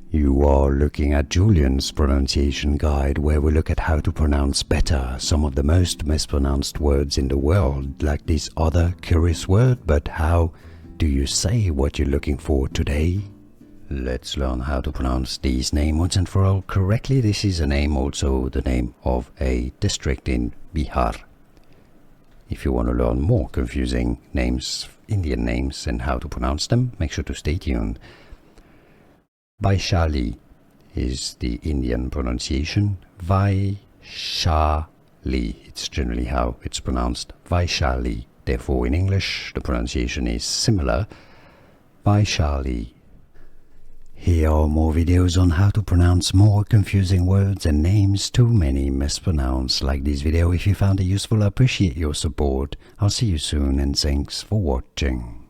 You are looking at Julian's pronunciation guide, where we look at how to pronounce better some of the most mispronounced words in the world, like this other curious word. But how do you say what you're looking for today? Let's learn how to pronounce these names once and for all correctly. This is a name, also the name of a district in Bihar. If you want to learn more confusing names, Indian names, and how to pronounce them, make sure to stay tuned. Vaishali is the Indian pronunciation. Vaishali. It's generally how it's pronounced. Vaishali. Therefore, in English, the pronunciation is similar. Vaishali. Here are more videos on how to pronounce more confusing words and names too many mispronounced. Like this video if you found it useful. I appreciate your support. I'll see you soon and thanks for watching.